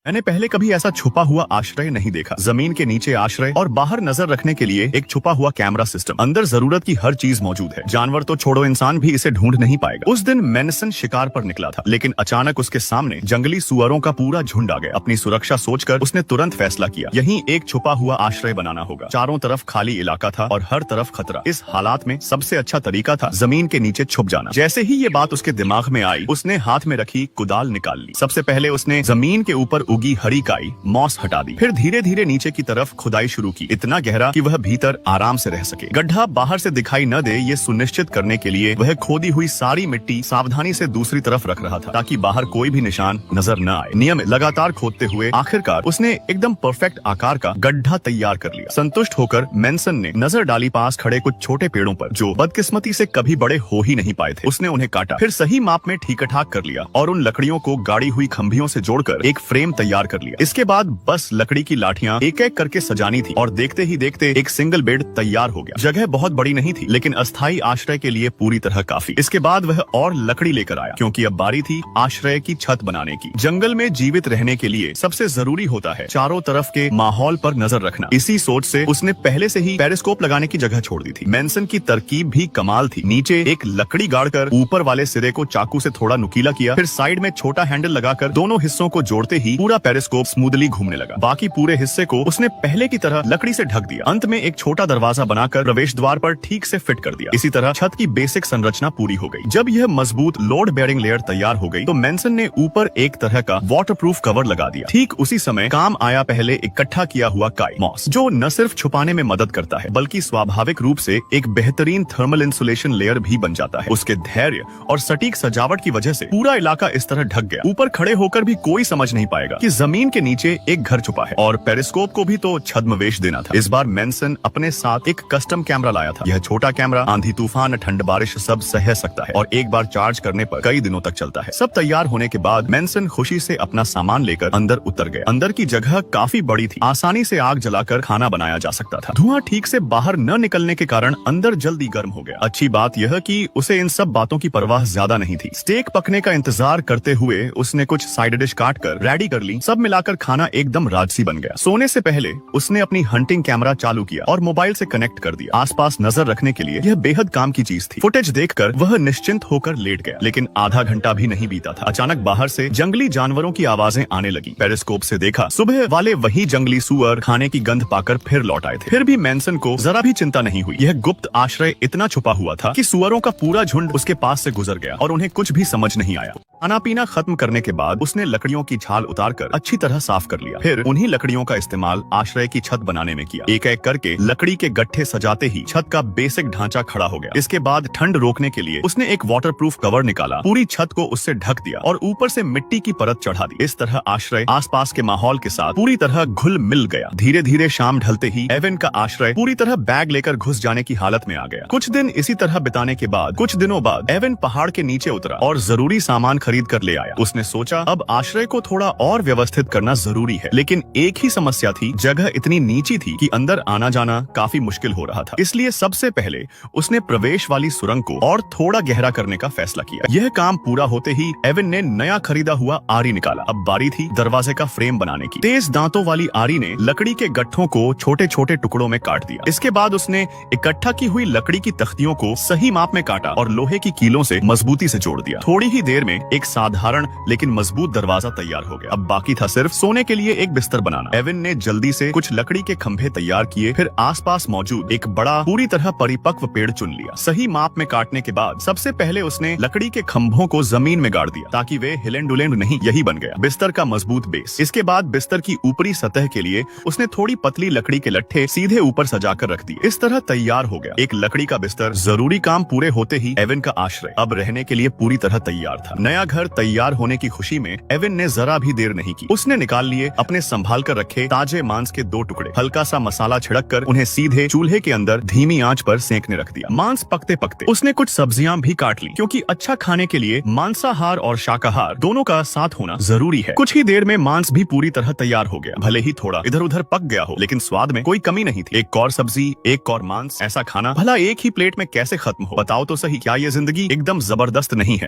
मैंने पहले कभी ऐसा छुपा हुआ आश्रय नहीं देखा। जमीन के नीचे आश्रय और बाहर नजर रखने के लिए एक छुपा हुआ कैमरा सिस्टम। अंदर जरूरत की हर चीज मौजूद है। जानवर तो छोड़ो, इंसान भी इसे ढूंढ नहीं पाएगा। उस दिन मैनसन शिकार पर निकला था, लेकिन अचानक उसके सामने जंगली सुअरों का पूरा झुंड आ गया। अपनी सुरक्षा सोचकर उसने तुरंत फैसला किया, यहीं एक छुपा हुआ आश्रय बनाना होगा। चारों तरफ खाली इलाका था और हर तरफ खतरा। इस हालात में सबसे अच्छा तरीका था जमीन के नीचे छुप जाना। जैसे ही ये बात उसके दिमाग में आई, उसने हाथ में रखी कुदाल निकाल ली। सबसे पहले उसने जमीन के ऊपर उगी हरी काई मॉस हटा दी। फिर धीरे धीरे नीचे की तरफ खुदाई शुरू की, इतना गहरा कि वह भीतर आराम से रह सके। गड्ढा बाहर से दिखाई न दे, ये सुनिश्चित करने के लिए वह खोदी हुई सारी मिट्टी सावधानी से दूसरी तरफ रख रहा था, ताकि बाहर कोई भी निशान नजर न आए। नियमित लगातार खोदते हुए आखिरकार उसने एकदम परफेक्ट आकार का गड्ढा तैयार कर लिया। संतुष्ट होकर मैनसन ने नजर डाली पास खड़े कुछ छोटे पेड़ों पर, जो बदकिस्मती से कभी बड़े हो ही नहीं पाए थे। उसने उन्हें काटा, फिर सही माप में ठीक ठाक कर लिया और उन लकड़ियों को गाड़ी हुई खंभियों से जोड़कर एक फ्रेम तैयार कर लिया। इसके बाद बस लकड़ी की लाठियां एक एक करके सजानी थी और देखते ही देखते एक सिंगल बेड तैयार हो गया। जगह बहुत बड़ी नहीं थी, लेकिन अस्थायी आश्रय के लिए पूरी तरह काफी। इसके बाद वह और लकड़ी लेकर आया, क्योंकि अब बारी थी आश्रय की छत बनाने की। जंगल में जीवित रहने के लिए सबसे जरूरी होता है चारों तरफ के माहौल पर नजर रखना। इसी सोच से उसने पहले से ही पेरिस्कोप लगाने की जगह छोड़ दी थी। मैनसन की तरकीब भी कमाल थी। नीचे एक लकड़ी गाड़कर ऊपर वाले सिरे को चाकू से थोड़ा नुकीला किया, फिर साइड में छोटा हैंडल लगाकर दोनों हिस्सों को जोड़ते ही पूरा पेरिस्कोप स्मूथली घूमने लगा। बाकी पूरे हिस्से को उसने पहले की तरह लकड़ी से ढक दिया। अंत में एक छोटा दरवाजा बनाकर प्रवेश द्वार पर ठीक से फिट कर दिया। इसी तरह छत की बेसिक संरचना पूरी हो गई। जब यह मजबूत लोड बेयरिंग लेयर तैयार हो गई, तो मैनसन ने ऊपर एक तरह का वाटरप्रूफ कवर लगा दिया। ठीक उसी समय काम आया पहले इकट्ठा किया हुआ काई मॉस, जो न सिर्फ छुपाने में मदद करता है, बल्कि स्वाभाविक रूप से एक बेहतरीन थर्मल इंसुलेशन लेयर भी बन जाता है। उसके धैर्य और सटीक सजावट की वजह से पूरा इलाका इस तरह ढक गया। ऊपर खड़े होकर भी कोई समझ नहीं पाएगा कि जमीन के नीचे एक घर छुपा है। और पेरिस्कोप को भी तो छद्मवेश देना था। इस बार मैनसन अपने साथ एक कस्टम कैमरा लाया था। यह छोटा कैमरा आंधी तूफान ठंड बारिश सब सह सकता है और एक बार चार्ज करने पर कई दिनों तक चलता है। सब तैयार होने के बाद मैनसन खुशी से अपना सामान लेकर अंदर उतर गया। अंदर की जगह काफी बड़ी थी, आसानी से आग जलाकर खाना बनाया जा सकता था। धुआं ठीक से बाहर न निकलने के कारण अंदर जल्दी गर्म हो गया। अच्छी बात यह कि उसे इन सब बातों की परवाह ज्यादा नहीं थी। स्टेक पकने का इंतजार करते हुए उसने कुछ साइड डिश काट कर रेडी कर ली। सब मिलाकर खाना एकदम राजसी बन गया। सोने से पहले उसने अपनी हंटिंग कैमरा चालू किया और मोबाइल से कनेक्ट कर दिया। आसपास नजर रखने के लिए यह बेहद काम की चीज थी। फुटेज देखकर वह निश्चिंत होकर लेट गया, लेकिन आधा घंटा भी नहीं बीता था। अचानक बाहर से जंगली जानवरों की आवाजें आने लगी। पेरिस्कोप से देखा, सुबह वाले वही जंगली सुअर खाने की गंध पाकर फिर लौट आए थे। फिर भी मैनसन को जरा भी चिंता नहीं हुई। यह गुप्त आश्रय इतना छुपा हुआ था कि सुअरों का पूरा झुंड उसके पास से गुजर गया और उन्हें कुछ भी समझ नहीं आया। खाना पीना खत्म करने के बाद उसने लकड़ियों की छाल उतारकर अच्छी तरह साफ कर लिया। फिर उन्हीं लकड़ियों का इस्तेमाल आश्रय की छत बनाने में किया। एक एक करके लकड़ी के गट्ठे सजाते ही छत का बेसिक ढांचा खड़ा हो गया। इसके बाद ठंड रोकने के लिए उसने एक वाटरप्रूफ कवर निकाला, पूरी छत को उससे ढक दिया और ऊपर से मिट्टी की परत चढ़ा दी। इस तरह आश्रय आसपास के माहौल के साथ पूरी तरह घुल मिल गया। धीरे धीरे शाम ढलते ही एवन का आश्रय पूरी तरह बैग लेकर घुस जाने की हालत में आ गया। कुछ दिन इसी तरह बिताने के बाद कुछ दिनों बाद एवन पहाड़ के नीचे उतरा और जरूरी सामान खरीद कर ले आया। उसने सोचा अब आश्रय को थोड़ा और व्यवस्थित करना जरूरी है, लेकिन एक ही समस्या थी, जगह इतनी नीची थी कि अंदर आना जाना काफी मुश्किल हो रहा था। इसलिए सबसे पहले उसने प्रवेश वाली सुरंग को और थोड़ा गहरा करने का फैसला किया। यह काम पूरा होते ही एवन ने नया खरीदा हुआ आरी निकाला। अब बारी थी दरवाजे का फ्रेम बनाने की। तेज दांतों वाली आरी ने लकड़ी के गट्ठों को छोटे छोटे टुकड़ों में काट दिया। इसके बाद उसने इकट्ठा की हुई लकड़ी की तख्तियों को सही माप में काटा और लोहे की कीलों से मजबूती से जोड़ दिया। थोड़ी ही देर में एक साधारण लेकिन मजबूत दरवाजा तैयार हो गया। अब बाकी था सिर्फ सोने के लिए एक बिस्तर बनाना। एवन ने जल्दी से कुछ लकड़ी के खंभे तैयार किए, फिर आसपास मौजूद एक बड़ा पूरी तरह परिपक्व पेड़ चुन लिया। सही माप में काटने के बाद सबसे पहले उसने लकड़ी के खंभों को जमीन में गाड़ दिया, ताकि वे हिलेंड डुलेंड नहीं। यही बन गया बिस्तर का मजबूत बेस। इसके बाद बिस्तर की ऊपरी सतह के लिए उसने थोड़ी पतली लकड़ी के लट्ठे सीधे ऊपर सजाकर रख दिए। इस तरह तैयार हो गया एक लकड़ी का बिस्तर। जरूरी काम पूरे होते ही एवन का आश्रय अब रहने के लिए पूरी तरह तैयार था। नया घर तैयार होने की खुशी में एवन ने जरा भी देर नहीं की। उसने निकाल लिए अपने संभाल कर रखे ताजे मांस के 2 टुकड़े। हल्का सा मसाला छिड़क कर उन्हें सीधे चूल्हे के अंदर धीमी आंच पर सेंकने रख दिया। मांस पकते पकते उसने कुछ सब्जियां भी काट ली, क्योंकि अच्छा खाने के लिए मांसाहार और शाकाहार दोनों का साथ होना जरूरी है। कुछ ही देर में मांस भी पूरी तरह तैयार हो गया। भले ही थोड़ा इधर उधर पक गया हो, लेकिन स्वाद में कोई कमी नहीं थी। एक और सब्जी, एक और मांस, ऐसा खाना भला एक ही प्लेट में कैसे खत्म हो? बताओ तो सही, क्या ये जिंदगी एकदम जबरदस्त नहीं है?